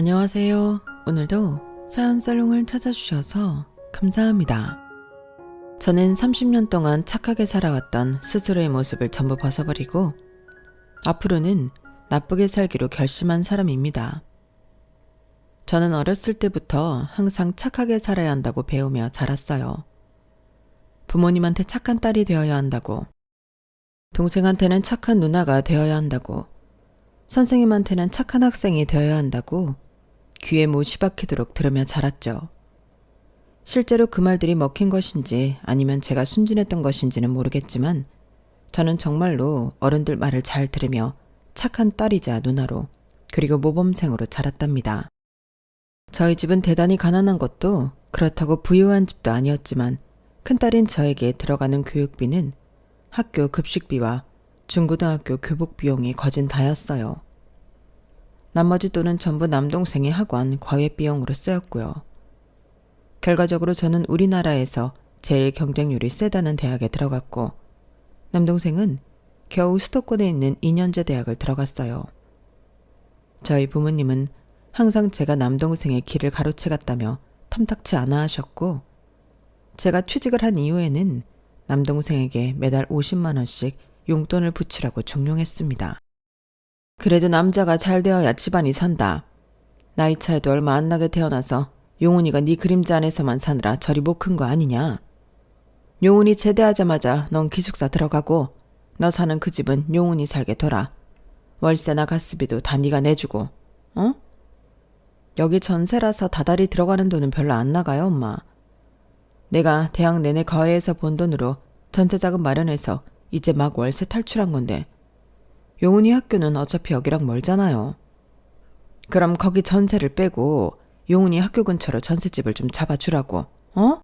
안녕하세요. 오늘도 사연 살롱을 찾아주셔서 감사합니다. 저는 30년 동안 착하게 살아왔던 스스로의 모습을 전부 벗어버리고 앞으로는 나쁘게 살기로 결심한 사람입니다. 저는 어렸을 때부터 항상 착하게 살아야 한다고 배우며 자랐어요. 부모님한테 착한 딸이 되어야 한다고, 동생한테는 착한 누나가 되어야 한다고, 선생님한테는 착한 학생이 되어야 한다고 귀에 못이 박히도록 들으며 자랐죠. 실제로 그 말들이 먹힌 것인지 아니면 제가 순진했던 것인지는 모르겠지만 저는 정말로 어른들 말을 잘 들으며 착한 딸이자 누나로 그리고 모범생으로 자랐답니다. 저희 집은 대단히 가난한 것도 그렇다고 부유한 집도 아니었지만 큰딸인 저에게 들어가는 교육비는 학교 급식비와 중고등학교 교복 비용이 거진 다였어요. 나머지 돈은 전부 남동생의 학원 과외 비용으로 쓰였고요. 결과적으로 저는 우리나라에서 제일 경쟁률이 세다는 대학에 들어갔고 남동생은 겨우 수도권에 있는 2년제 대학을 들어갔어요. 저희 부모님은 항상 제가 남동생의 길을 가로채갔다며 탐탁치 않아 하셨고 제가 취직을 한 이후에는 남동생에게 매달 50만 원씩 용돈을 붙이라고 종용했습니다. 그래도 남자가 잘 되어야 집안이 산다. 나이 차이도 얼마 안 나게 태어나서 용훈이가 네 그림자 안에서만 사느라 저리 못 큰 거 아니냐. 용훈이 제대하자마자 넌 기숙사 들어가고 너 사는 그 집은 용훈이 살게 둬라. 월세나 가스비도 다 네가 내주고. 어? 여기 전세라서 다달이 들어가는 돈은 별로 안 나가요, 엄마. 내가 대학 내내 과외해서 본 돈으로 전세자금 마련해서 이제 막 월세 탈출한 건데 용훈이 학교는 어차피 여기랑 멀잖아요. 그럼 거기 전세를 빼고 용훈이 학교 근처로 전셋집을 좀 잡아주라고. 어?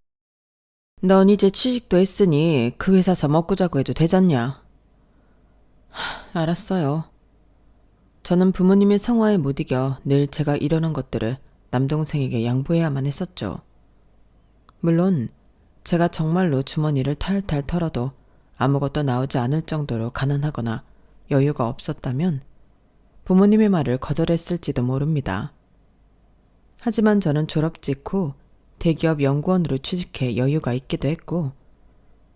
넌 이제 취직도 했으니 그 회사서 먹고 자고 해도 되잖냐. 알았어요. 저는 부모님의 성화에 못 이겨 늘 제가 이러는 것들을 남동생에게 양보해야만 했었죠. 물론 제가 정말로 주머니를 탈탈 털어도 아무것도 나오지 않을 정도로 가난하거나 여유가 없었다면 부모님의 말을 거절했을지도 모릅니다. 하지만 저는 졸업 직후 대기업 연구원으로 취직해 여유가 있기도 했고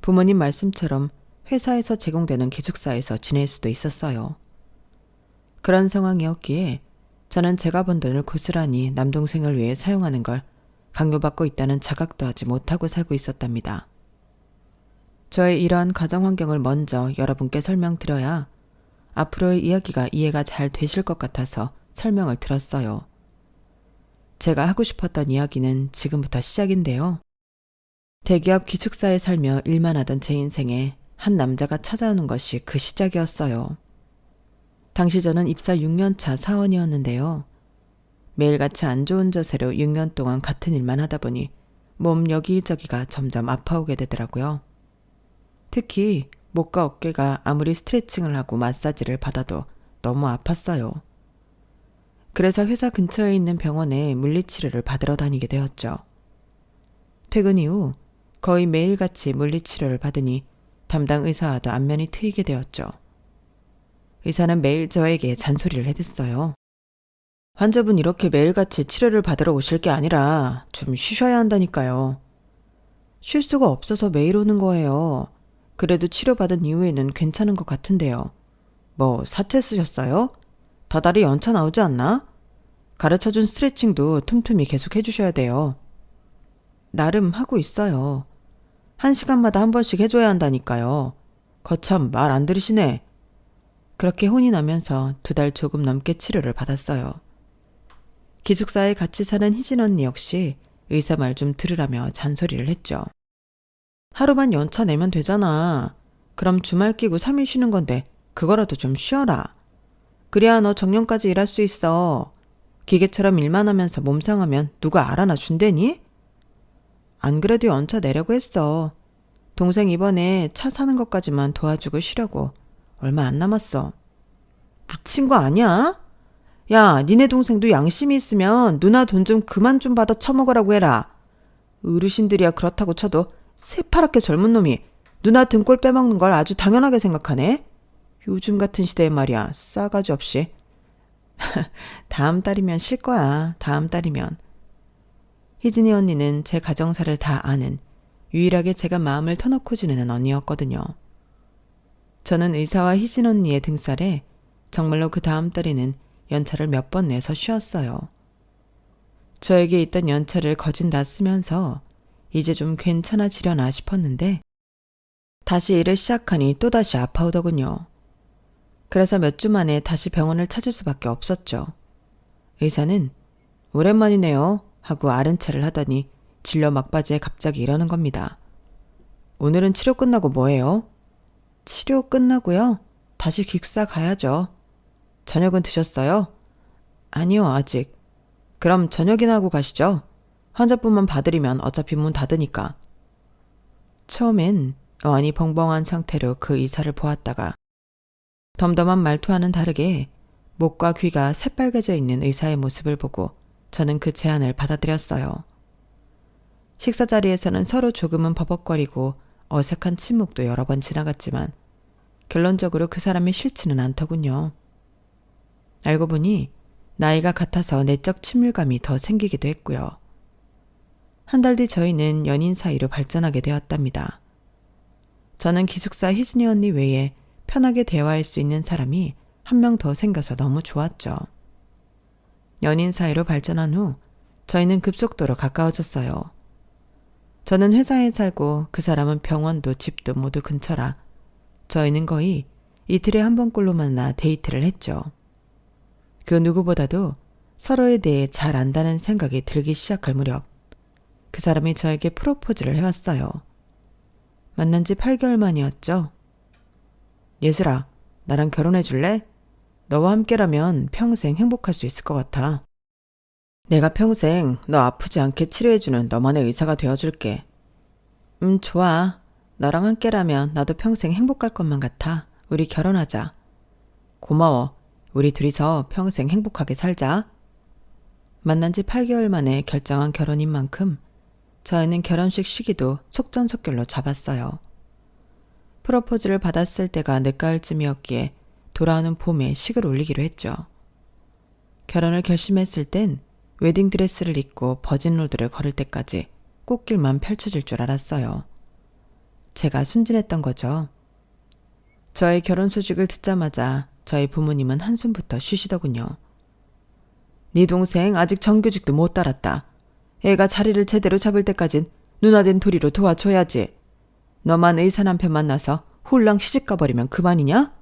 부모님 말씀처럼 회사에서 제공되는 기숙사에서 지낼 수도 있었어요. 그런 상황이었기에 저는 제가 번 돈을 고스란히 남동생을 위해 사용하는 걸 강요받고 있다는 자각도 하지 못하고 살고 있었답니다. 저의 이러한 가정 환경을 먼저 여러분께 설명드려야 앞으로의 이야기가 이해가 잘 되실 것 같아서 설명을 드렸어요. 제가 하고 싶었던 이야기는 지금부터 시작인데요. 대기업 기숙사에 살며 일만 하던 제 인생에 한 남자가 찾아오는 것이 그 시작이었어요. 당시 저는 입사 6년차 사원이었는데요. 매일같이 안 좋은 자세로 6년 동안 같은 일만 하다 보니 몸 여기저기가 점점 아파오게 되더라고요. 특히 목과 어깨가 아무리 스트레칭을 하고 마사지를 받아도 너무 아팠어요. 그래서 회사 근처에 있는 병원에 물리치료를 받으러 다니게 되었죠. 퇴근 이후 거의 매일같이 물리치료를 받으니 담당 의사와도 안면이 트이게 되었죠. 의사는 매일 저에게 잔소리를 해댔어요. 환자분 이렇게 매일같이 치료를 받으러 오실 게 아니라 좀 쉬셔야 한다니까요. 쉴 수가 없어서 매일 오는 거예요. 그래도 치료받은 이후에는 괜찮은 것 같은데요. 뭐 사채 쓰셨어요? 다달이 연차 나오지 않나? 가르쳐준 스트레칭도 틈틈이 계속 해주셔야 돼요. 나름 하고 있어요. 1시간마다 한 번씩 해줘야 한다니까요. 거참 말 안 들으시네. 그렇게 혼이 나면서 2달 조금 넘게 치료를 받았어요. 기숙사에 같이 사는 희진 언니 역시 의사 말 좀 들으라며 잔소리를 했죠. 하루만 연차 내면 되잖아. 그럼 주말 끼고 3일 쉬는 건데 그거라도 좀 쉬어라. 그래야 너 정년까지 일할 수 있어. 기계처럼 일만 하면서 몸 상하면 누가 알아나 준대니? 안 그래도 연차 내려고 했어. 동생 이번에 차 사는 것까지만 도와주고 쉬려고. 얼마 안 남았어. 미친 거 아니야? 야, 니네 동생도 양심이 있으면 누나 돈 좀 그만 좀 받아 처먹으라고 해라. 어르신들이야 그렇다고 쳐도 새파랗게 젊은 놈이 누나 등골 빼먹는 걸 아주 당연하게 생각하네. 요즘 같은 시대에 말이야 싸가지 없이. 다음 달이면 쉴 거야. 다음 달이면. 희진이 언니는 제 가정사를 다 아는 유일하게 제가 마음을 터놓고 지내는 언니였거든요. 저는 의사와 희진 언니의 등살에 정말로 그 다음 달에는 연차를 몇 번 내서 쉬었어요. 저에게 있던 연차를 거진 다 쓰면서 이제 좀 괜찮아지려나 싶었는데 다시 일을 시작하니 또다시 아파오더군요. 그래서 몇 주 만에 다시 병원을 찾을 수밖에 없었죠. 의사는 오랜만이네요 하고 아른 체를 하더니 진료 막바지에 갑자기 이러는 겁니다. 오늘은 치료 끝나고 뭐해요? 치료 끝나고요? 다시 기숙사 가야죠. 저녁은 드셨어요? 아니요, 아직. 그럼 저녁이나 하고 가시죠. 환자분만 봐드리면 어차피 문 닫으니까. 처음엔 어안이 벙벙한 상태로 그 의사를 보았다가 덤덤한 말투와는 다르게 목과 귀가 새빨개져 있는 의사의 모습을 보고 저는 그 제안을 받아들였어요. 식사 자리에서는 서로 조금은 버벅거리고 어색한 침묵도 여러 번 지나갔지만 결론적으로 그 사람이 싫지는 않더군요. 알고 보니 나이가 같아서 내적 친밀감이 더 생기기도 했고요. 한 달 뒤 저희는 연인 사이로 발전하게 되었답니다. 저는 기숙사 희진이 언니 외에 편하게 대화할 수 있는 사람이 한 명 더 생겨서 너무 좋았죠. 연인 사이로 발전한 후 저희는 급속도로 가까워졌어요. 저는 회사에 살고 그 사람은 병원도 집도 모두 근처라 저희는 거의 이틀에 한 번꼴로 만나 데이트를 했죠. 그 누구보다도 서로에 대해 잘 안다는 생각이 들기 시작할 무렵 그 사람이 저에게 프로포즈를 해왔어요. 만난 지 8개월 만이었죠. 예슬아, 나랑 결혼해 줄래? 너와 함께라면 평생 행복할 수 있을 것 같아. 내가 평생 너 아프지 않게 치료해주는 너만의 의사가 되어줄게. 좋아. 너랑 함께라면 나도 평생 행복할 것만 같아. 우리 결혼하자. 고마워. 우리 둘이서 평생 행복하게 살자. 만난 지 8개월 만에 결정한 결혼인 만큼 저희는 결혼식 시기도 속전속결로 잡았어요. 프로포즈를 받았을 때가 늦가을쯤이었기에 돌아오는 봄에 식을 올리기로 했죠. 결혼을 결심했을 땐 웨딩드레스를 입고 버진로드를 걸을 때까지 꽃길만 펼쳐질 줄 알았어요. 제가 순진했던 거죠. 저의 결혼 소식을 듣자마자 저희 부모님은 한숨부터 쉬시더군요. 네 동생 아직 정규직도 못 달았다. 애가 자리를 제대로 잡을 때까진 누나된 도리로 도와줘야지. 너만 의사 남편 만나서 홀랑 시집가버리면 그만이냐?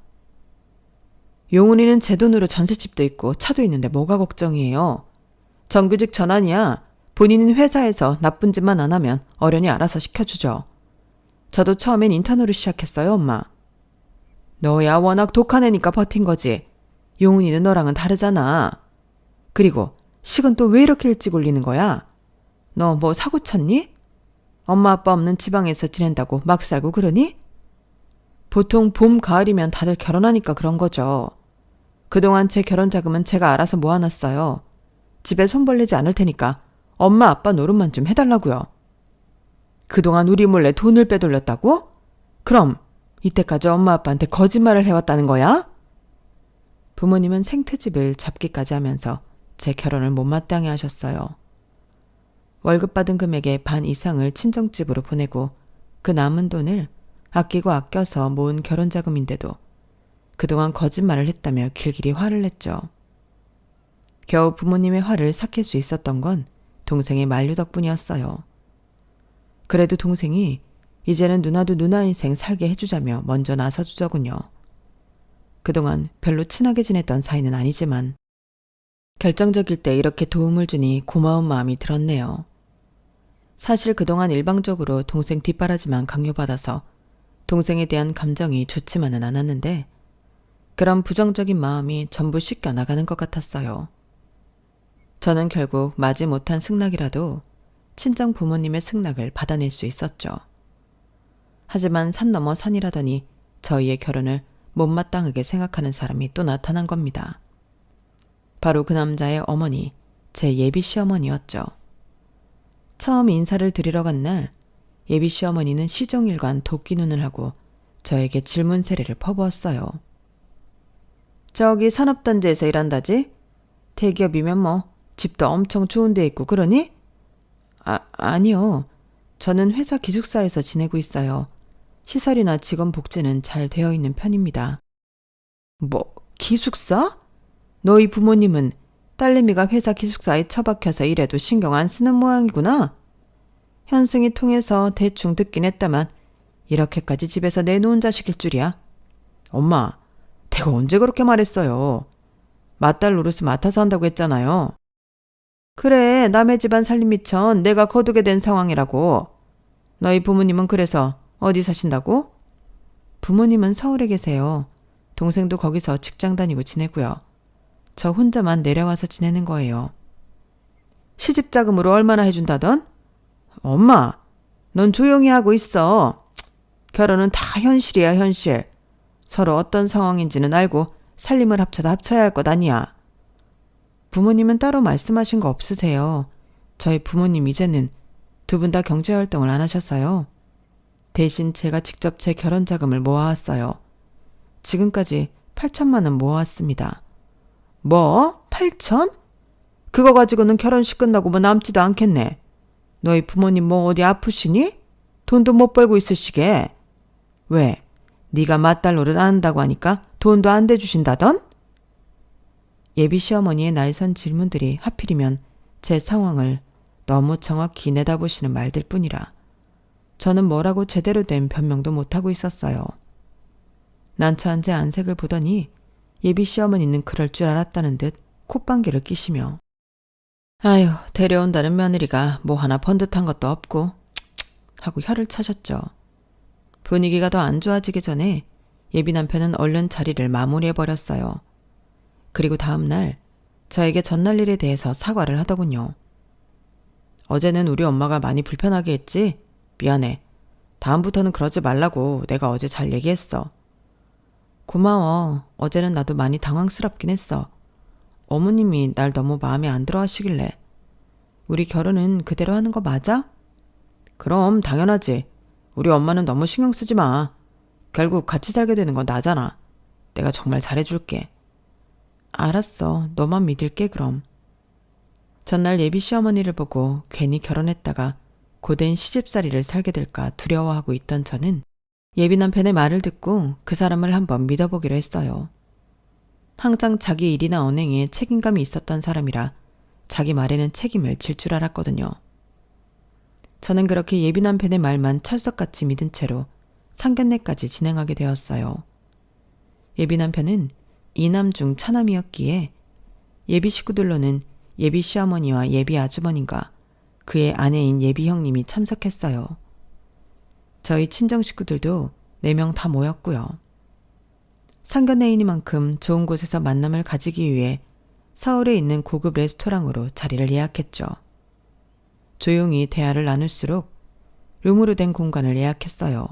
용훈이는 제 돈으로 전셋집도 있고 차도 있는데 뭐가 걱정이에요. 정규직 전환이야. 본인은 회사에서 나쁜 짓만 안 하면 어련히 알아서 시켜주죠. 저도 처음엔 인턴으로 시작했어요, 엄마. 너야 워낙 독한 애니까 버틴 거지. 용훈이는 너랑은 다르잖아. 그리고 식은 또 왜 이렇게 일찍 올리는 거야? 너 뭐 사고 쳤니? 엄마 아빠 없는 지방에서 지낸다고 막 살고 그러니? 보통 봄, 가을이면 다들 결혼하니까 그런 거죠. 그동안 제 결혼 자금은 제가 알아서 모아놨어요. 집에 손 벌리지 않을 테니까 엄마 아빠 노릇만 좀 해달라고요. 그동안 우리 몰래 돈을 빼돌렸다고? 그럼 이때까지 엄마 아빠한테 거짓말을 해왔다는 거야? 부모님은 생트집을 잡기까지 하면서 제 결혼을 못마땅해 하셨어요. 월급 받은 금액의 반 이상을 친정집으로 보내고 그 남은 돈을 아끼고 아껴서 모은 결혼 자금인데도 그동안 거짓말을 했다며 길길이 화를 냈죠. 겨우 부모님의 화를 삭힐 수 있었던 건 동생의 만류 덕분이었어요. 그래도 동생이 이제는 누나도 누나 인생 살게 해주자며 먼저 나서주더군요. 그동안 별로 친하게 지냈던 사이는 아니지만 결정적일 때 이렇게 도움을 주니 고마운 마음이 들었네요. 사실 그동안 일방적으로 동생 뒷바라지만 강요받아서 동생에 대한 감정이 좋지만은 않았는데 그런 부정적인 마음이 전부 씻겨 나가는 것 같았어요. 저는 결국 마지 못한 승낙이라도 친정 부모님의 승낙을 받아낼 수 있었죠. 하지만 산 넘어 산이라더니 저희의 결혼을 못마땅하게 생각하는 사람이 또 나타난 겁니다. 바로 그 남자의 어머니, 제 예비 시어머니였죠. 처음 인사를 드리러 간 날 예비 시어머니는 시종일관 도끼 눈을 하고 저에게 질문 세례를 퍼부었어요. 저기 산업단지에서 일한다지? 대기업이면 뭐 집도 엄청 좋은 데 있고 그러니? 아니요. 저는 회사 기숙사에서 지내고 있어요. 시설이나 직원 복지는 잘 되어 있는 편입니다. 뭐, 기숙사? 너희 부모님은 딸내미가 회사 기숙사에 처박혀서 일해도 신경 안 쓰는 모양이구나. 현승이 통해서 대충 듣긴 했다만 이렇게까지 집에서 내놓은 자식일 줄이야. 엄마, 내가 언제 그렇게 말했어요. 맏딸 노릇을 맡아서 한다고 했잖아요. 그래, 남의 집안 살림 미천 내가 거두게 된 상황이라고. 너희 부모님은 그래서 어디 사신다고? 부모님은 서울에 계세요. 동생도 거기서 직장 다니고 지내고요. 저 혼자만 내려와서 지내는 거예요. 시집 자금으로 얼마나 해준다던? 엄마, 넌 조용히 하고 있어. 결혼은 다 현실이야, 현실. 서로 어떤 상황인지는 알고 살림을 합쳐도 합쳐야 할 것 아니야. 부모님은 따로 말씀하신 거 없으세요. 저희 부모님 이제는 두 분 다 경제활동을 안 하셔서요. 대신 제가 직접 제 결혼 자금을 모아왔어요. 지금까지 8천만 원 모아왔습니다. 뭐? 8천? 그거 가지고는 결혼식 끝나고 뭐 남지도 않겠네. 너희 부모님 뭐 어디 아프시니? 돈도 못 벌고 있으시게. 왜? 네가 맏딸 노릇 안 한다고 하니까 돈도 안 대주신다던? 예비 시어머니의 날선 질문들이 하필이면 제 상황을 너무 정확히 내다보시는 말들 뿐이라 저는 뭐라고 제대로 된 변명도 못하고 있었어요. 난처한 제 안색을 보더니 예비 시어머니는 그럴 줄 알았다는 듯 콧방귀를 끼시며 아유, 데려온다는 며느리가 뭐 하나 번듯한 것도 없고 하고 혀를 차셨죠. 분위기가 더 안 좋아지기 전에 예비 남편은 얼른 자리를 마무리해버렸어요. 그리고 다음 날 저에게 전날 일에 대해서 사과를 하더군요. 어제는 우리 엄마가 많이 불편하게 했지? 미안해. 다음부터는 그러지 말라고 내가 어제 잘 얘기했어. 고마워. 어제는 나도 많이 당황스럽긴 했어. 어머님이 날 너무 마음에 안 들어 하시길래. 우리 결혼은 그대로 하는 거 맞아? 그럼 당연하지. 우리 엄마는 너무 신경 쓰지 마. 결국 같이 살게 되는 건 나잖아. 내가 정말 잘해줄게. 알았어. 너만 믿을게 그럼. 전날 예비 시어머니를 보고 괜히 결혼했다가 고된 시집살이를 살게 될까 두려워하고 있던 저는 예비 남편의 말을 듣고 그 사람을 한번 믿어보기로 했어요. 항상 자기 일이나 언행에 책임감이 있었던 사람이라 자기 말에는 책임을 질 줄 알았거든요. 저는 그렇게 예비 남편의 말만 철석같이 믿은 채로 상견례까지 진행하게 되었어요. 예비 남편은 이남 중 차남이었기에 예비 식구들로는 예비 시어머니와 예비 아주머니가 그의 아내인 예비 형님이 참석했어요. 저희 친정 식구들도 4명 다 모였고요. 상견례이니만큼 좋은 곳에서 만남을 가지기 위해 서울에 있는 고급 레스토랑으로 자리를 예약했죠. 조용히 대화를 나눌수록 룸으로 된 공간을 예약했어요.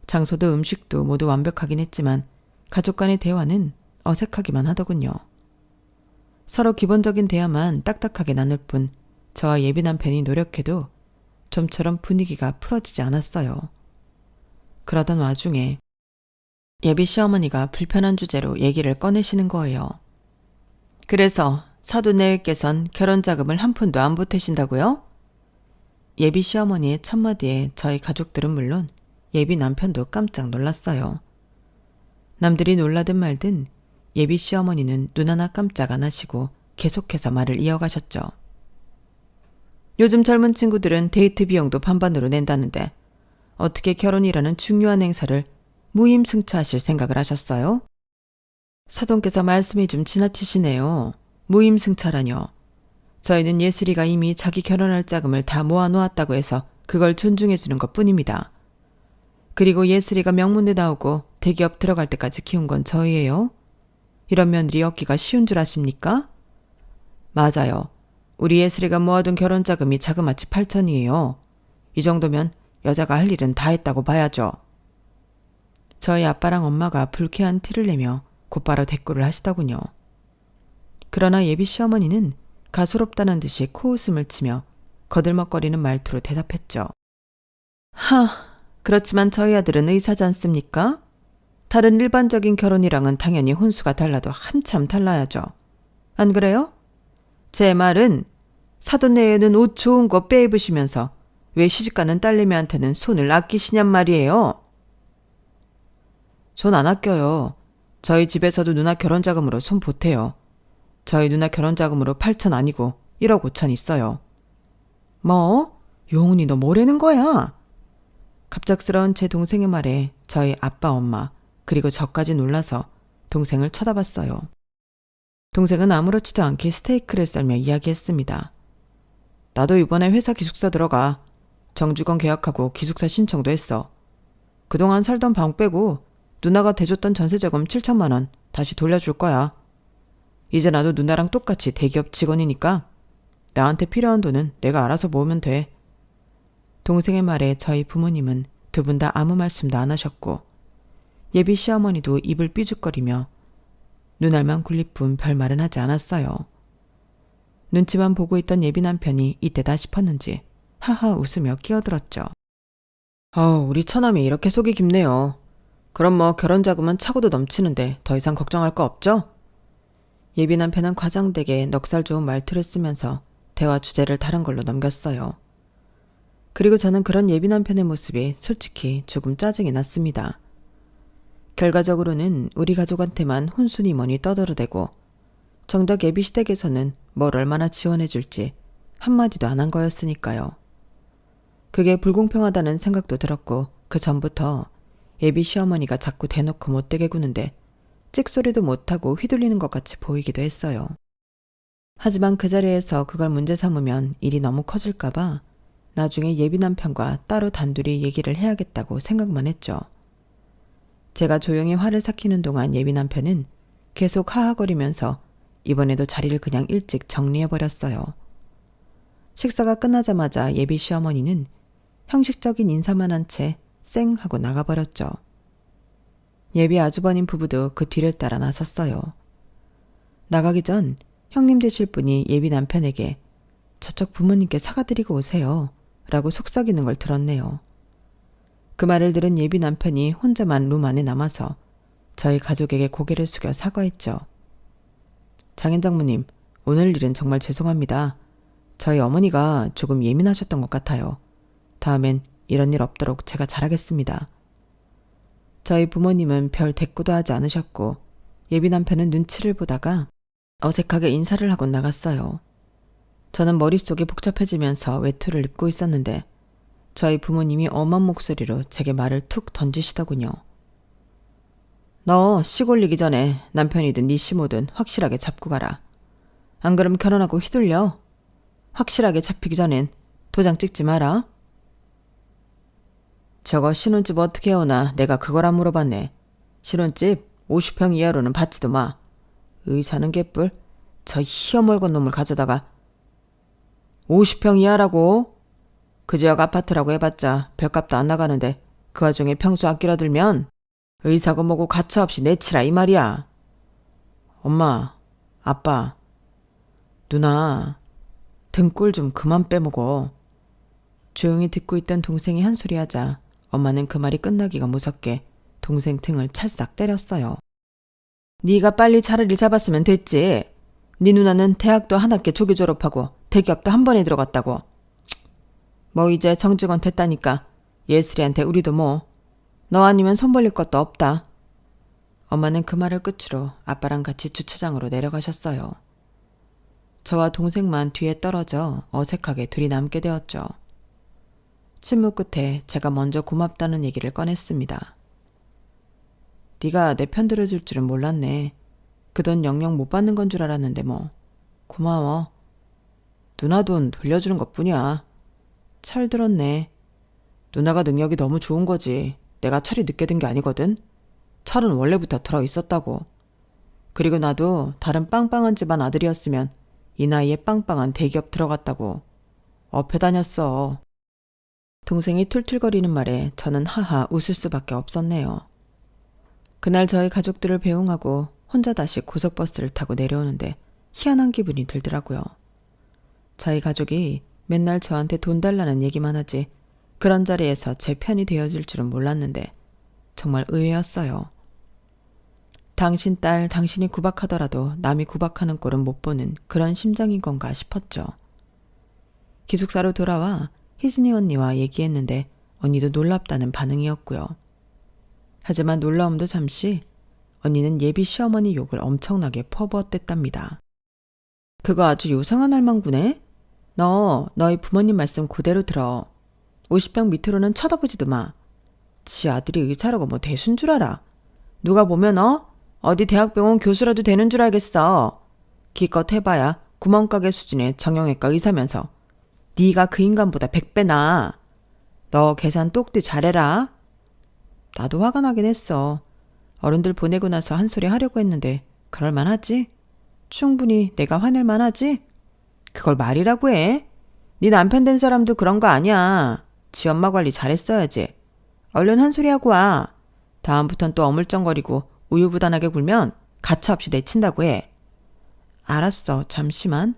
장소도 음식도 모두 완벽하긴 했지만 가족 간의 대화는 어색하기만 하더군요. 서로 기본적인 대화만 딱딱하게 나눌 뿐 저와 예비 남편이 노력해도 좀처럼 분위기가 풀어지지 않았어요. 그러던 와중에 예비 시어머니가 불편한 주제로 얘기를 꺼내시는 거예요. 그래서 사돈네께선 결혼 자금을 한 푼도 안 보태신다고요? 예비 시어머니의 첫마디에 저희 가족들은 물론 예비 남편도 깜짝 놀랐어요. 남들이 놀라든 말든 예비 시어머니는 눈 하나 깜짝 안 하시고 계속해서 말을 이어가셨죠. 요즘 젊은 친구들은 데이트 비용도 반반으로 낸다는데 어떻게 결혼이라는 중요한 행사를 무임승차하실 생각을 하셨어요? 사돈께서 말씀이 좀 지나치시네요. 무임승차라뇨. 저희는 예슬이가 이미 자기 결혼할 자금을 다 모아놓았다고 해서 그걸 존중해주는 것뿐입니다. 그리고 예슬이가 명문대 나오고 대기업 들어갈 때까지 키운 건 저희예요. 이런 며느리 얻기가 쉬운 줄 아십니까? 맞아요. 우리 예슬이가 모아둔 결혼 자금이 자그마치 8천이에요. 이 정도면 여자가 할 일은 다 했다고 봐야죠. 저희 아빠랑 엄마가 불쾌한 티를 내며 곧바로 대꾸를 하시더군요. 그러나 예비 시어머니는 가소롭다는 듯이 코웃음을 치며 거들먹거리는 말투로 대답했죠. 그렇지만 저희 아들은 의사지 않습니까? 다른 일반적인 결혼이랑은 당연히 혼수가 달라도 한참 달라야죠. 안 그래요? 제 말은 사돈 내에는 옷 좋은 거 빼입으시면서 왜 시집가는 딸내미한테는 손을 아끼시냔 말이에요. 손 안 아껴요. 저희 집에서도 누나 결혼자금으로 손 보태요. 저희 누나 결혼자금으로 8천 아니고 1억 5천 있어요. 뭐? 용훈이 너 뭐라는 거야? 갑작스러운 제 동생의 말에 저희 아빠 엄마 그리고 저까지 놀라서 동생을 쳐다봤어요. 동생은 아무렇지도 않게 스테이크를 썰며 이야기했습니다. 나도 이번에 회사 기숙사 들어가. 정직원 계약하고 기숙사 신청도 했어. 그동안 살던 방 빼고 누나가 대줬던 전세자금 7천만 원 다시 돌려줄 거야. 이제 나도 누나랑 똑같이 대기업 직원이니까 나한테 필요한 돈은 내가 알아서 모으면 돼. 동생의 말에 저희 부모님은 두 분 다 아무 말씀도 안 하셨고 예비 시어머니도 입을 삐죽거리며 눈알만 굴릴 뿐 별말은 하지 않았어요. 눈치만 보고 있던 예비 남편이 이때다 싶었는지 하하 웃으며 끼어들었죠. 우리 처남이 이렇게 속이 깊네요. 그럼 뭐 결혼자금은 차고도 넘치는데 더 이상 걱정할 거 없죠? 예비 남편은 과장되게 넉살 좋은 말투를 쓰면서 대화 주제를 다른 걸로 넘겼어요. 그리고 저는 그런 예비 남편의 모습이 솔직히 조금 짜증이 났습니다. 결과적으로는 우리 가족한테만 혼순이 뭐니 떠들어대고 정작 예비 시댁에서는 뭘 얼마나 지원해줄지 한마디도 안 한 거였으니까요. 그게 불공평하다는 생각도 들었고 그 전부터 예비 시어머니가 자꾸 대놓고 못되게 구는데 찍소리도 못하고 휘둘리는 것 같이 보이기도 했어요. 하지만 그 자리에서 그걸 문제 삼으면 일이 너무 커질까봐 나중에 예비 남편과 따로 단둘이 얘기를 해야겠다고 생각만 했죠. 제가 조용히 화를 삭히는 동안 예비 남편은 계속 하하거리면서 이번에도 자리를 그냥 일찍 정리해버렸어요. 식사가 끝나자마자 예비 시어머니는 형식적인 인사만 한 채 쌩 하고 나가버렸죠. 예비 아주버님 부부도 그 뒤를 따라 나섰어요. 나가기 전 형님 되실 분이 예비 남편에게 저쪽 부모님께 사과드리고 오세요 라고 속삭이는 걸 들었네요. 그 말을 들은 예비 남편이 혼자만 룸 안에 남아서 저희 가족에게 고개를 숙여 사과했죠. 장인장모님, 오늘 일은 정말 죄송합니다. 저희 어머니가 조금 예민하셨던 것 같아요. 다음엔 이런 일 없도록 제가 잘하겠습니다. 저희 부모님은 별 대꾸도 하지 않으셨고 예비 남편은 눈치를 보다가 어색하게 인사를 하고 나갔어요. 저는 머릿속이 복잡해지면서 외투를 입고 있었는데 저희 부모님이 엄한 목소리로 제게 말을 툭 던지시더군요. 너 시골리기 전에 남편이든 네 시모든 확실하게 잡고 가라. 안 그럼 결혼하고 휘둘려. 확실하게 잡히기 전엔 도장 찍지 마라. 저거 신혼집 어떻게 오나 내가 그걸 안 물어봤네. 신혼집 50평 이하로는 받지도 마. 의사는 개뿔. 저 희어멀건 놈을 가져다가 50평 이하라고? 그 지역 아파트라고 해봤자 별값도 안 나가는데 그 와중에 평수 아끼려 들면 의사고 뭐고 가차없이 내치라 이 말이야. 엄마, 아빠, 누나 등골 좀 그만 빼먹어. 조용히 듣고 있던 동생이 한 소리 하자 엄마는 그 말이 끝나기가 무섭게 동생 등을 찰싹 때렸어요. 네가 빨리 차라리 잡았으면 됐지. 네 누나는 대학도 한 학기 조기 졸업하고 대기업도 한 번에 들어갔다고. 뭐 이제 정직원 됐다니까 예슬이한테 우리도 뭐 너 아니면 손 벌릴 것도 없다. 엄마는 그 말을 끝으로 아빠랑 같이 주차장으로 내려가셨어요. 저와 동생만 뒤에 떨어져 어색하게 둘이 남게 되었죠. 침묵 끝에 제가 먼저 고맙다는 얘기를 꺼냈습니다. 네가 내 편 들어줄 줄은 몰랐네. 그 돈 영영 못 받는 건 줄 알았는데 뭐. 고마워. 누나 돈 돌려주는 것뿐이야. 철 들었네. 누나가 능력이 너무 좋은 거지. 내가 철이 늦게 든 게 아니거든. 철은 원래부터 들어있었다고. 그리고 나도 다른 빵빵한 집안 아들이었으면 이 나이에 빵빵한 대기업 들어갔다고. 업해 다녔어. 동생이 툴툴거리는 말에 저는 하하 웃을 수밖에 없었네요. 그날 저희 가족들을 배웅하고 혼자 다시 고속버스를 타고 내려오는데 희한한 기분이 들더라고요. 저희 가족이 맨날 저한테 돈 달라는 얘기만 하지 그런 자리에서 제 편이 되어줄 줄은 몰랐는데 정말 의외였어요. 당신 딸 당신이 구박하더라도 남이 구박하는 꼴은 못 보는 그런 심정인 건가 싶었죠. 기숙사로 돌아와 희진이 언니와 얘기했는데 언니도 놀랍다는 반응이었고요. 하지만 놀라움도 잠시 언니는 예비 시어머니 욕을 엄청나게 퍼부었댔답니다. 그거 아주 요상한 할망구네? 너희 부모님 말씀 그대로 들어. 50평 밑으로는 쳐다보지도 마. 지 아들이 의사라고 뭐 대수인 줄 알아. 누가 보면 어디 대학병원 교수라도 되는 줄 알겠어. 기껏 해봐야 구멍가게 수준의 정형외과 의사면서 네가 그 인간보다 100배 나아. 너 계산 똑띠 잘해라. 나도 화가 나긴 했어. 어른들 보내고 나서 한 소리 하려고 했는데 그럴 만하지? 충분히 내가 화낼 만하지? 그걸 말이라고 해? 네 남편 된 사람도 그런 거 아니야. 지 엄마 관리 잘했어야지. 얼른 한 소리 하고 와. 다음부턴 또 어물쩡거리고 우유부단하게 굴면 가차없이 내친다고 해. 알았어. 잠시만.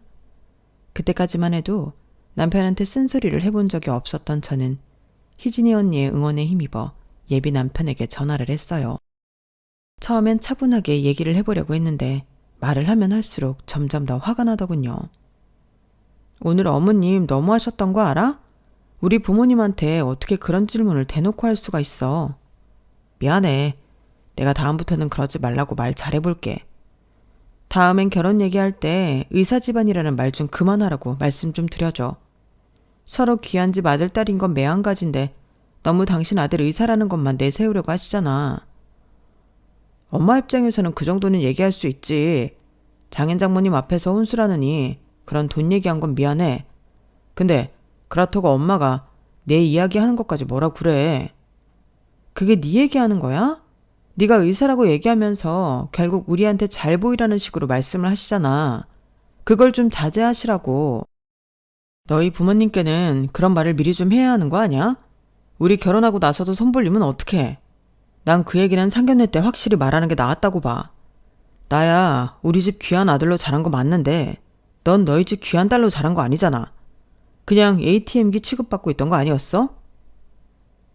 그때까지만 해도 남편한테 쓴소리를 해본 적이 없었던 저는 희진이 언니의 응원에 힘입어 예비 남편에게 전화를 했어요. 처음엔 차분하게 얘기를 해보려고 했는데 말을 하면 할수록 점점 더 화가 나더군요. 오늘 어머님 너무하셨던 거 알아? 우리 부모님한테 어떻게 그런 질문을 대놓고 할 수가 있어. 미안해. 내가 다음부터는 그러지 말라고 말 잘해볼게. 다음엔 결혼 얘기할 때 의사 집안이라는 말 좀 그만하라고 말씀 좀 드려줘. 서로 귀한 집 아들 딸인 건 매한가지인데 너무 당신 아들 의사라는 것만 내세우려고 하시잖아. 엄마 입장에서는 그 정도는 얘기할 수 있지. 장인 장모님 앞에서 혼술하느니 그런 돈 얘기한 건 미안해. 근데 그렇다고 엄마가 내 이야기하는 것까지 뭐라 그래. 그게 네 얘기하는 거야? 네가 의사라고 얘기하면서 결국 우리한테 잘 보이라는 식으로 말씀을 하시잖아. 그걸 좀 자제하시라고. 너희 부모님께는 그런 말을 미리 좀 해야 하는 거 아니야? 우리 결혼하고 나서도 손벌리면 어떡해. 난 그 얘기는 상견례 때 확실히 말하는 게 나았다고 봐. 나야 우리 집 귀한 아들로 자란 거 맞는데 넌 너희 집 귀한 딸로 자란 거 아니잖아. 그냥 ATM기 취급받고 있던 거 아니었어?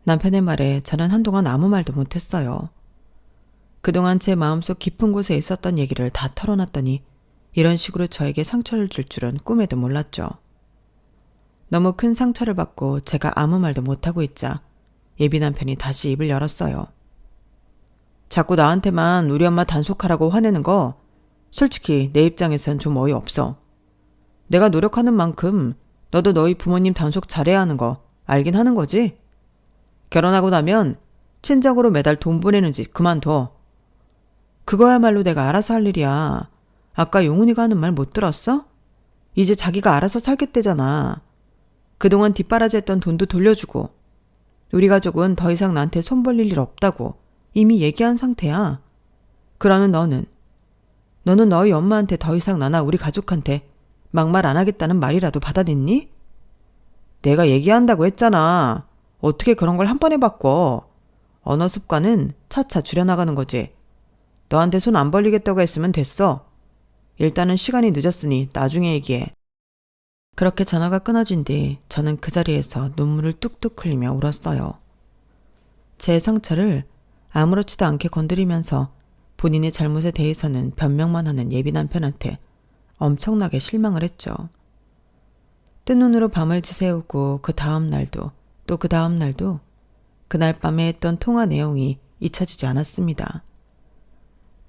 남편의 말에 저는 한동안 아무 말도 못했어요. 그동안 제 마음속 깊은 곳에 있었던 얘기를 다 털어놨더니 이런 식으로 저에게 상처를 줄 줄은 꿈에도 몰랐죠. 너무 큰 상처를 받고 제가 아무 말도 못하고 있자 예비 남편이 다시 입을 열었어요. 자꾸 나한테만 우리 엄마 단속하라고 화내는 거 솔직히 내 입장에선 좀 어이없어. 내가 노력하는 만큼 너도 너희 부모님 단속 잘해야 하는 거 알긴 하는 거지? 결혼하고 나면 친정으로 매달 돈 보내는 짓 그만둬. 그거야말로 내가 알아서 할 일이야. 아까 용훈이가 하는 말 못 들었어? 이제 자기가 알아서 살겠대잖아. 그동안 뒷바라지했던 돈도 돌려주고 우리 가족은 더 이상 나한테 손 벌릴 일 없다고 이미 얘기한 상태야. 그러는 너는 너희 엄마한테 더 이상 나나 우리 가족한테 막말 안 하겠다는 말이라도 받아냈니? 내가 얘기한다고 했잖아. 어떻게 그런 걸 한 번에 바꿔. 언어 습관은 차차 줄여나가는 거지. 너한테 손 안 벌리겠다고 했으면 됐어. 일단은 시간이 늦었으니 나중에 얘기해. 그렇게 전화가 끊어진 뒤 저는 그 자리에서 눈물을 뚝뚝 흘리며 울었어요. 제 상처를 아무렇지도 않게 건드리면서 본인의 잘못에 대해서는 변명만 하는 예비 남편한테 엄청나게 실망을 했죠. 뜬 눈으로 밤을 지새우고 그 다음 날도 또 그 다음 날도 그날 밤에 했던 통화 내용이 잊혀지지 않았습니다.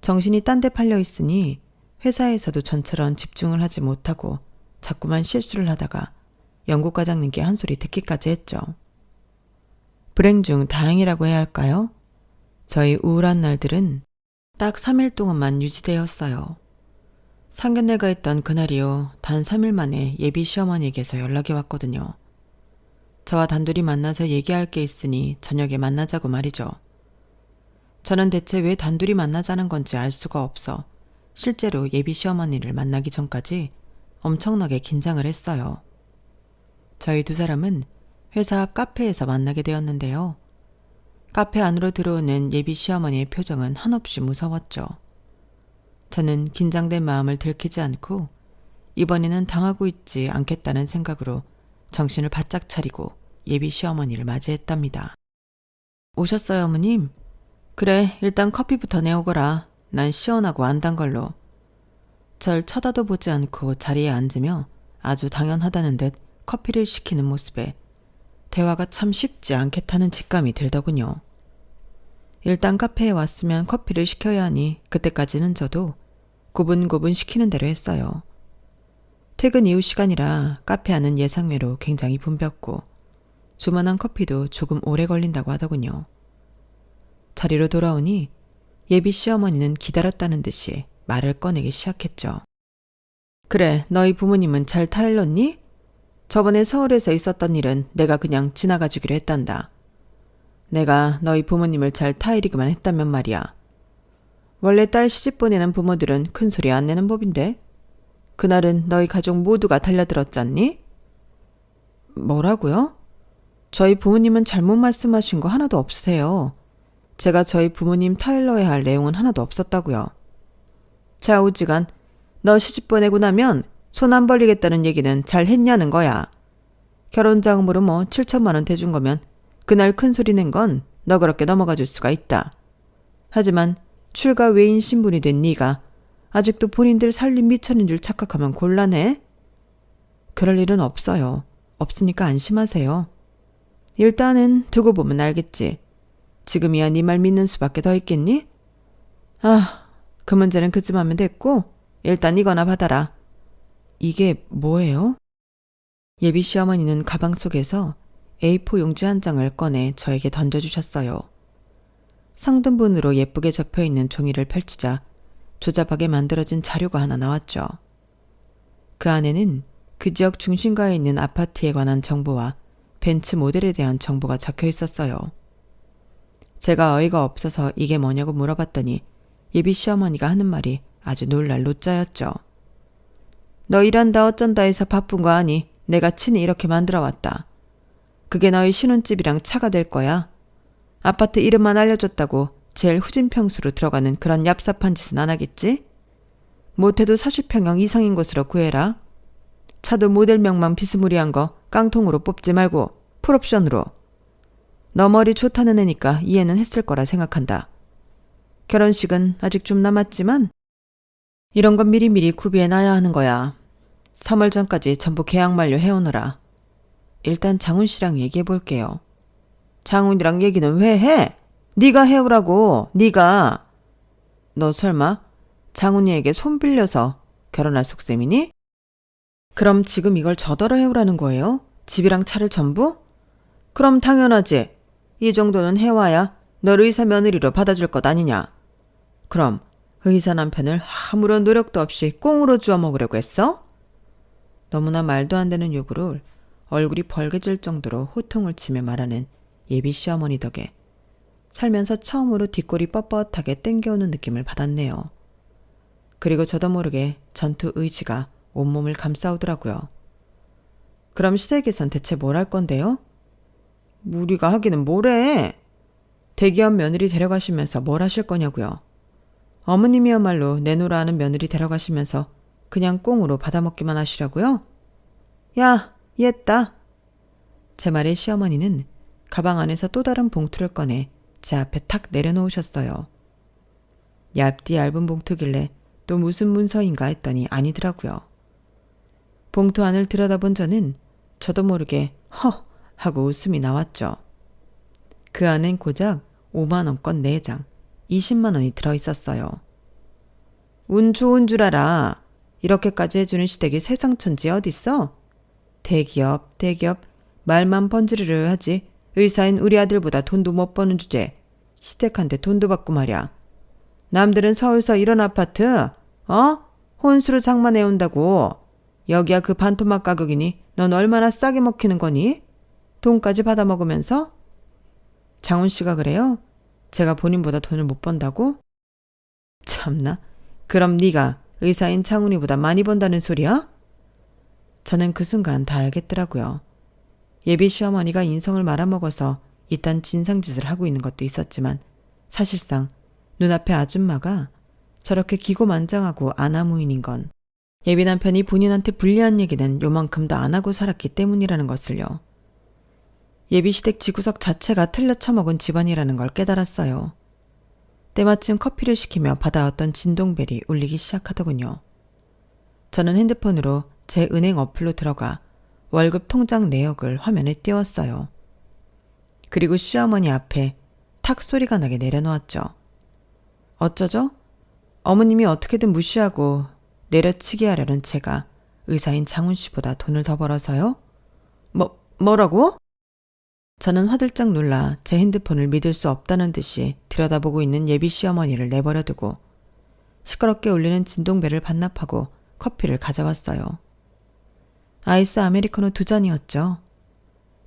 정신이 딴 데 팔려 있으니 회사에서도 전처럼 집중을 하지 못하고 자꾸만 실수를 하다가 영국 과장님께 한 소리 듣기까지 했죠. 불행 중 다행이라고 해야 할까요? 저희 우울한 날들은 딱 3일 동안만 유지되었어요. 상견례가 있던 그날이요. 단 3일 만에 예비 시어머니에게서 연락이 왔거든요. 저와 단둘이 만나서 얘기할 게 있으니 저녁에 만나자고 말이죠. 저는 대체 왜 단둘이 만나자는 건지 알 수가 없어 실제로 예비 시어머니를 만나기 전까지 엄청나게 긴장을 했어요. 저희 두 사람은 회사 앞 카페에서 만나게 되었는데요. 카페 안으로 들어오는 예비 시어머니의 표정은 한없이 무서웠죠. 저는 긴장된 마음을 들키지 않고 이번에는 당하고 있지 않겠다는 생각으로 정신을 바짝 차리고 예비 시어머니를 맞이했답니다. 오셨어요, 어머님? 그래, 일단 커피부터 내오거라. 난 시원하고 안단 걸로. 절 쳐다도 보지 않고 자리에 앉으며 아주 당연하다는 듯 커피를 시키는 모습에 대화가 참 쉽지 않겠다는 직감이 들더군요. 일단 카페에 왔으면 커피를 시켜야 하니 그때까지는 저도 고분고분 시키는 대로 했어요. 퇴근 이후 시간이라 카페 안은 예상외로 굉장히 붐볐고 주문한 커피도 조금 오래 걸린다고 하더군요. 자리로 돌아오니 예비 시어머니는 기다렸다는 듯이 말을 꺼내기 시작했죠. 그래, 너희 부모님은 잘 타일렀니? 저번에 서울에서 있었던 일은 내가 그냥 지나가주기로 했단다. 내가 너희 부모님을 잘 타이르기만 했다면 말이야. 원래 딸 시집 보내는 부모들은 큰 소리 안 내는 법인데? 그날은 너희 가족 모두가 달려들었잖니? 뭐라고요? 저희 부모님은 잘못 말씀하신 거 하나도 없으세요. 제가 저희 부모님 타일러야 할 내용은 하나도 없었다고요. 자, 오지간 너 시집 보내고 나면 손 안 벌리겠다는 얘기는 잘 했냐는 거야. 결혼자금으로 뭐 7천만 원 대준 거면 그날 큰 소리 낸 건 너그럽게 넘어가 줄 수가 있다. 하지만 출가 외인 신분이 된 네가 아직도 본인들 살림 미천인 줄 착각하면 곤란해? 그럴 일은 없어요. 없으니까 안심하세요. 일단은 두고 보면 알겠지. 지금이야 네 말 믿는 수밖에 더 있겠니? 아, 그 문제는 그쯤 하면 됐고 일단 이거나 받아라. 이게 뭐예요? 예비 시어머니는 가방 속에서 A4 용지 한 장을 꺼내 저에게 던져주셨어요. 상등분으로 예쁘게 접혀있는 종이를 펼치자 조잡하게 만들어진 자료가 하나 나왔죠. 그 안에는 그 지역 중심가에 있는 아파트에 관한 정보와 벤츠 모델에 대한 정보가 적혀 있었어요. 제가 어이가 없어서 이게 뭐냐고 물어봤더니 예비 시어머니가 하는 말이 아주 놀랄 노자였죠. 너 일한다 어쩐다 해서 바쁜 거 아니? 내가 친히 이렇게 만들어 왔다. 그게 너희 신혼집이랑 차가 될 거야. 아파트 이름만 알려줬다고 제일 후진 평수로 들어가는 그런 얍삽한 짓은 안 하겠지? 못해도 40평형 이상인 곳으로 구해라. 차도 모델명만 비스무리한 거 깡통으로 뽑지 말고 풀옵션으로. 너 머리 좋다는 애니까 이해는 했을 거라 생각한다. 결혼식은 아직 좀 남았지만 이런 건 미리미리 구비해놔야 하는 거야. 3월 전까지 전부 계약 만료 해오너라. 일단 장훈 씨랑 얘기해 볼게요. 장훈이랑 얘기는 왜 해? 네가 해오라고. 네가. 너 설마 장훈이에게 손 빌려서 결혼할 속셈이니? 그럼 지금 이걸 저더러 해오라는 거예요? 집이랑 차를 전부? 그럼 당연하지. 이 정도는 해와야 널 의사 며느리로 받아줄 것 아니냐. 그럼 의사 남편을 아무런 노력도 없이 꽁으로 주워 먹으려고 했어? 너무나 말도 안 되는 요구를 얼굴이 벌개질 정도로 호통을 치며 말하는 예비 시어머니 덕에 살면서 처음으로 뒷골이 뻣뻣하게 땡겨오는 느낌을 받았네요. 그리고 저도 모르게 전투 의지가 온몸을 감싸오더라고요. 그럼 시댁에선 대체 뭘 할 건데요? 우리가 하기는 뭐래? 대기업 며느리 데려가시면서 뭘 하실 거냐고요. 어머님이야말로 내놓으라 하는 며느리 데려가시면서 그냥 꽁으로 받아먹기만 하시라고요? 야, 옛다. 제 말에 시어머니는 가방 안에서 또 다른 봉투를 꺼내 제 앞에 탁 내려놓으셨어요. 얇디 얇은 봉투길래 또 무슨 문서인가 했더니 아니더라고요. 봉투 안을 들여다본 저는 저도 모르게 허 하고 웃음이 나왔죠. 그 안엔 고작 5만 원권 4장, 20만 원이 들어있었어요. 운 좋은 줄 알아. 이렇게까지 해주는 시댁이 세상 천지 어딨어? 대기업 말만 번지르르 하지. 의사인 우리 아들보다 돈도 못 버는 주제. 시댁한테 돈도 받고 말이야. 남들은 서울서 이런 아파트 혼수로 장만해온다고. 여기야 그 반토막 가격이니 넌 얼마나 싸게 먹히는 거니? 돈까지 받아먹으면서? 장훈 씨가 그래요? 제가 본인보다 돈을 못 번다고? 참나. 그럼 네가 의사인 장훈이보다 많이 번다는 소리야? 저는 그 순간 다 알겠더라고요. 예비 시어머니가 인성을 말아먹어서 이딴 진상짓을 하고 있는 것도 있었지만 사실상 눈앞에 아줌마가 저렇게 기고만장하고 아나무인인 건 예비 남편이 본인한테 불리한 얘기는 요만큼도 안 하고 살았기 때문이라는 것을요. 예비 시댁 지구석 자체가 틀려 처먹은 집안이라는 걸 깨달았어요. 때마침 커피를 시키며 받아왔던 진동벨이 울리기 시작하더군요. 저는 핸드폰으로 제 은행 어플로 들어가 월급 통장 내역을 화면에 띄웠어요. 그리고 시어머니 앞에 탁 소리가 나게 내려놓았죠. 어쩌죠? 어머님이 어떻게든 무시하고 내려치게 하려는 제가 의사인 장훈 씨보다 돈을 더 벌어서요? 뭐라고? 저는 화들짝 놀라 제 핸드폰을 믿을 수 없다는 듯이 들여다보고 있는 예비 시어머니를 내버려두고 시끄럽게 울리는 진동벨을 반납하고 커피를 가져왔어요. 아이스 아메리카노 2잔이었죠.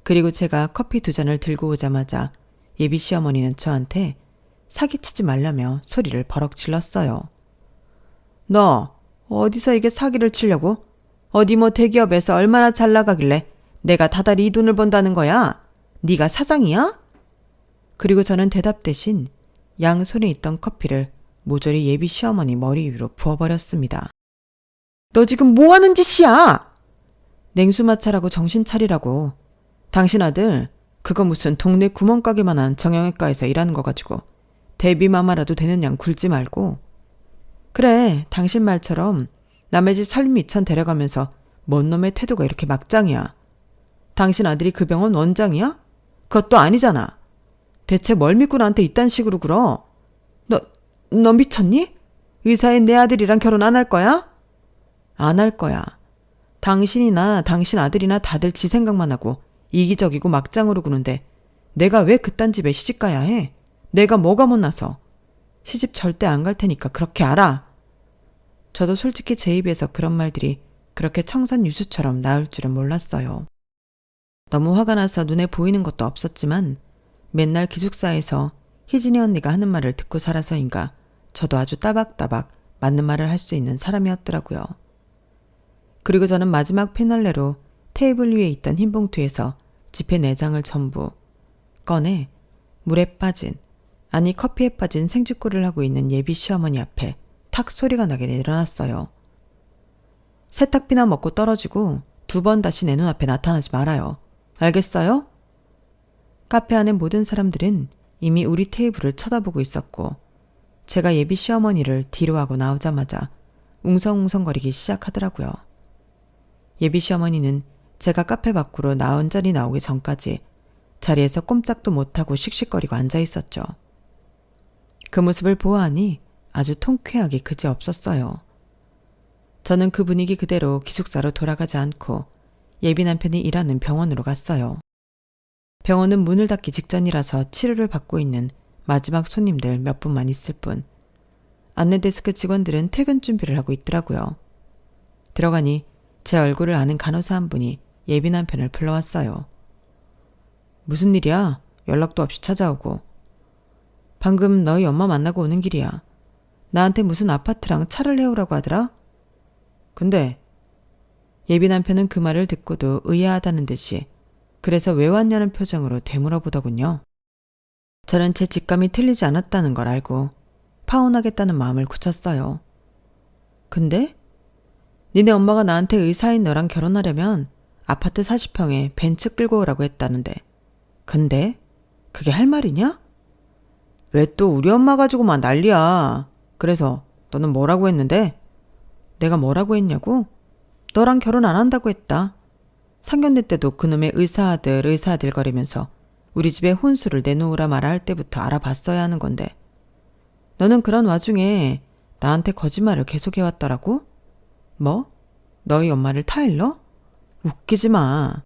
그리고 제가 커피 2잔을 들고 오자마자 예비 시어머니는 저한테 사기치지 말라며 소리를 버럭 질렀어요. 너 어디서 이게 사기를 치려고? 어디 뭐 대기업에서 얼마나 잘 나가길래 내가 다달이 이 돈을 번다는 거야? 네가 사장이야? 그리고 저는 대답 대신 양손에 있던 커피를 모조리 예비 시어머니 머리 위로 부어버렸습니다. 너 지금 뭐 하는 짓이야? 냉수마찰하고 정신 차리라고. 당신 아들 그거 무슨 동네 구멍가게만한 정형외과에서 일하는 거 가지고 데뷔마마라도 되는 양 굴지 말고. 그래, 당신 말처럼 남의 집 살림 미천 데려가면서 뭔 놈의 태도가 이렇게 막장이야. 당신 아들이 그 병원 원장이야? 그것도 아니잖아. 대체 뭘 믿고 나한테 이딴 식으로 굴어? 너 미쳤니? 의사인 내 아들이랑 결혼 안 할 거야? 안 할 거야. 당신이나 당신 아들이나 다들 지 생각만 하고 이기적이고 막장으로 구는데 내가 왜 그딴 집에 시집 가야 해? 내가 뭐가 못나서. 시집 절대 안 갈 테니까 그렇게 알아. 저도 솔직히 제 입에서 그런 말들이 그렇게 청산유수처럼 나올 줄은 몰랐어요. 너무 화가 나서 눈에 보이는 것도 없었지만 맨날 기숙사에서 희진이 언니가 하는 말을 듣고 살아서인가 저도 아주 따박따박 맞는 말을 할 수 있는 사람이었더라고요. 그리고 저는 마지막 페널레로 테이블 위에 있던 흰 봉투에서 지폐 4장을 전부 꺼내 물에 빠진, 아니 커피에 빠진 생쥐꼴을 하고 있는 예비 시어머니 앞에 탁 소리가 나게 내려놨어요. 세탁비나 먹고 떨어지고 2번 다시 내 눈앞에 나타나지 말아요. 알겠어요? 카페 안의 모든 사람들은 이미 우리 테이블을 쳐다보고 있었고 제가 예비 시어머니를 뒤로 하고 나오자마자 웅성웅성거리기 시작하더라고요. 예비 시어머니는 제가 카페 밖으로 나 혼자리 나오기 전까지 자리에서 꼼짝도 못하고 씩씩거리고 앉아있었죠. 그 모습을 보아하니 아주 통쾌하기 그지없었어요. 저는 그 분위기 그대로 기숙사로 돌아가지 않고 예비 남편이 일하는 병원으로 갔어요. 병원은 문을 닫기 직전이라서 치료를 받고 있는 마지막 손님들 몇 분만 있을 뿐 안내데스크 직원들은 퇴근 준비를 하고 있더라고요. 들어가니 제 얼굴을 아는 간호사 한 분이 예비 남편을 불러왔어요. 무슨 일이야? 연락도 없이 찾아오고. 방금 너희 엄마 만나고 오는 길이야. 나한테 무슨 아파트랑 차를 해오라고 하더라? 근데 예비 남편은 그 말을 듣고도 의아하다는 듯이 그래서 왜 왔냐는 표정으로 되물어보더군요. 저는 제 직감이 틀리지 않았다는 걸 알고 파혼하겠다는 마음을 굳혔어요. 근데? 니네 엄마가 나한테 의사인 너랑 결혼하려면 아파트 40평에 벤츠 끌고 오라고 했다는데. 근데? 그게 할 말이냐? 왜 또 우리 엄마 가지고만 난리야. 그래서 너는 뭐라고 했는데? 내가 뭐라고 했냐고? 너랑 결혼 안 한다고 했다. 상견례 때도 그놈의 의사아들 거리면서 우리 집에 혼수를 내놓으라 말아 할 때부터 알아봤어야 하는 건데. 너는 그런 와중에 나한테 거짓말을 계속해왔더라고? 뭐? 너희 엄마를 타일러? 웃기지 마.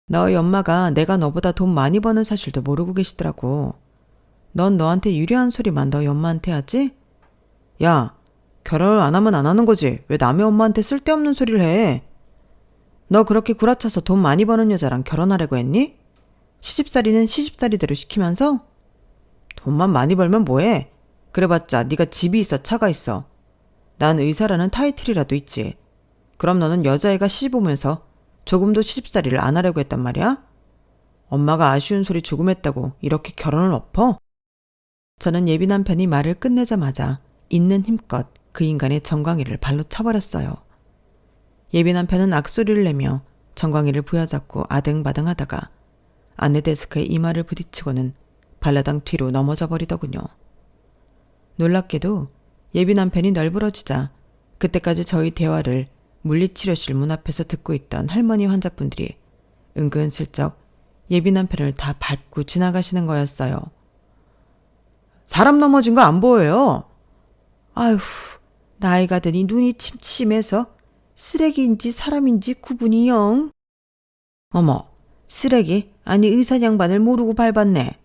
너희 엄마가 내가 너보다 돈 많이 버는 사실도 모르고 계시더라고. 넌 너한테 유리한 소리만 너희 엄마한테 하지? 야, 결혼을 안 하면 안 하는 거지. 왜 남의 엄마한테 쓸데없는 소리를 해? 너 그렇게 구라쳐서 돈 많이 버는 여자랑 결혼하려고 했니? 시집살이는 시집살이대로 시키면서? 돈만 많이 벌면 뭐해? 그래봤자 네가 집이 있어 차가 있어. 난 의사라는 타이틀이라도 있지. 그럼 너는 여자애가 시집 오면서 조금도 시집살이를 안 하려고 했단 말이야? 엄마가 아쉬운 소리 조금 했다고 이렇게 결혼을 엎어? 저는 예비 남편이 말을 끝내자마자 있는 힘껏 그 인간의 정광이를 발로 차버렸어요. 예비 남편은 악소리를 내며 정광이를 부여잡고 놀랍게도 예비 남편이 널브러지자 그때까지 저희 대화를 물리치료실 문 앞에서 듣고 있던 할머니 환자분들이 은근슬쩍 예비 남편을 다 밟고 지나가시는 거였어요. 사람 넘어진 거 안 보여요. 아휴, 나이가 드니 눈이 침침해서 쓰레기인지 사람인지 구분이 영. 어머, 쓰레기? 아니 의사 양반을 모르고 밟았네.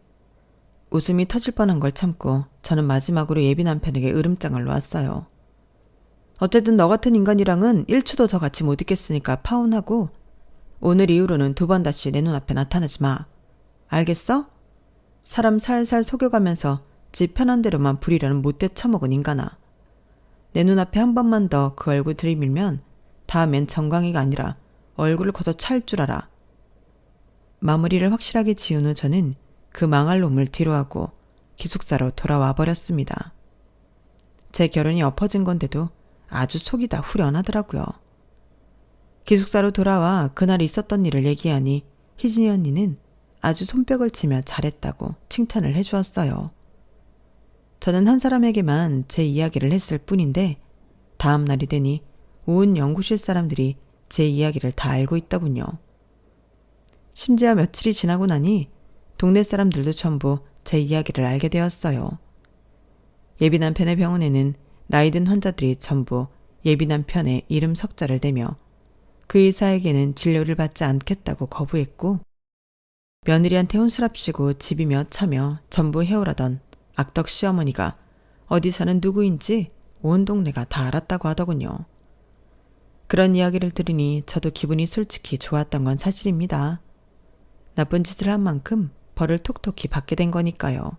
웃음이 터질 뻔한 걸 참고 저는 마지막으로 예비 남편에게 으름장을 놓았어요. 어쨌든 너 같은 인간이랑은 1초도 더 같이 못 있겠으니까 파혼하고 오늘 이후로는 2번 다시 내 눈앞에 나타나지 마. 알겠어? 사람 살살 속여가면서 지 편한 대로만 부리려는 못돼 처먹은 인간아. 내 눈앞에 한 번만 더 그 얼굴 들이밀면 다음엔 정광이가 아니라 얼굴을 걷어 찰 줄 알아. 마무리를 확실하게 지은 후 저는 그 망할 놈을 뒤로하고 기숙사로 돌아와 버렸습니다. 제 결혼이 엎어진 건데도 아주 속이 다 후련하더라고요. 기숙사로 돌아와 그날 있었던 일을 얘기하니 희진이 언니는 아주 손뼉을 치며 잘했다고 칭찬을 해주었어요. 저는 한 사람에게만 제 이야기를 했을 뿐인데 다음 날이 되니 온 연구실 사람들이 제 이야기를 다 알고 있더군요. 심지어 며칠이 지나고 나니 동네 사람들도 전부 제 이야기를 알게 되었어요. 예비 남편의 병원에는 나이든 환자들이 전부 예비 남편의 이름 석자를 대며 그 의사에게는 진료를 받지 않겠다고 거부했고 며느리한테 혼술합시고 집이며 차며 전부 해오라던 악덕 시어머니가 어디 사는 누구인지 온 동네가 다 알았다고 하더군요. 그런 이야기를 들으니 저도 기분이 솔직히 좋았던 건 사실입니다. 나쁜 짓을 한 만큼 벌을 톡톡히 받게 된 거니까요.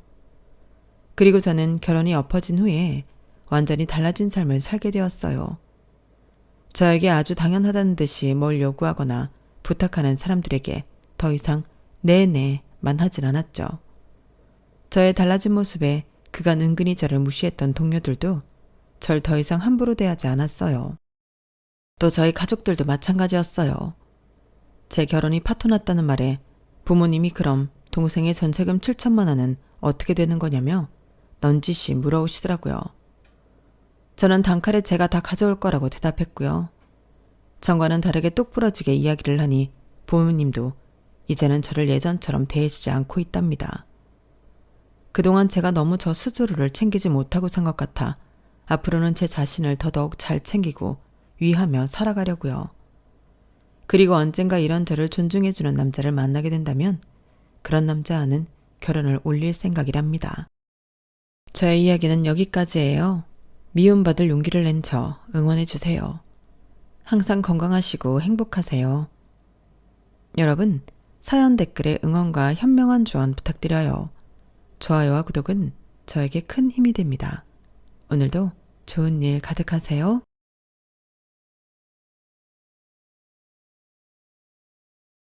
그리고 저는 결혼이 엎어진 후에 완전히 달라진 삶을 살게 되었어요. 저에게 아주 당연하다는 듯이 뭘 요구하거나 부탁하는 사람들에게 더 이상 네네만 하진 않았죠. 저의 달라진 모습에 그간 은근히 저를 무시했던 동료들도 절 더 이상 함부로 대하지 않았어요. 또 저희 가족들도 마찬가지였어요. 제 결혼이 파토났다는 말에 부모님이 그럼 동생의 전세금 7천만 원은 어떻게 되는 거냐며 넌지시 물어오시더라고요. 저는 단칼에 제가 다 가져올 거라고 대답했고요. 전과는 다르게 똑부러지게 이야기를 하니 부모님도 이제는 저를 예전처럼 대해주지 않고 있답니다. 그동안 제가 너무 저 스스로를 챙기지 못하고 산 것 같아 앞으로는 제 자신을 더더욱 잘 챙기고 위하며 살아가려고요. 그리고 언젠가 이런 저를 존중해주는 남자를 만나게 된다면 그런 남자와는 결혼을 올릴 생각이랍니다. 저의 이야기는 여기까지예요. 미움받을 용기를 낸 저 응원해주세요. 항상 건강하시고 행복하세요. 여러분, 사연 댓글에 응원과 현명한 조언 부탁드려요. 좋아요와 구독은 저에게 큰 힘이 됩니다. 오늘도 좋은 일 가득하세요.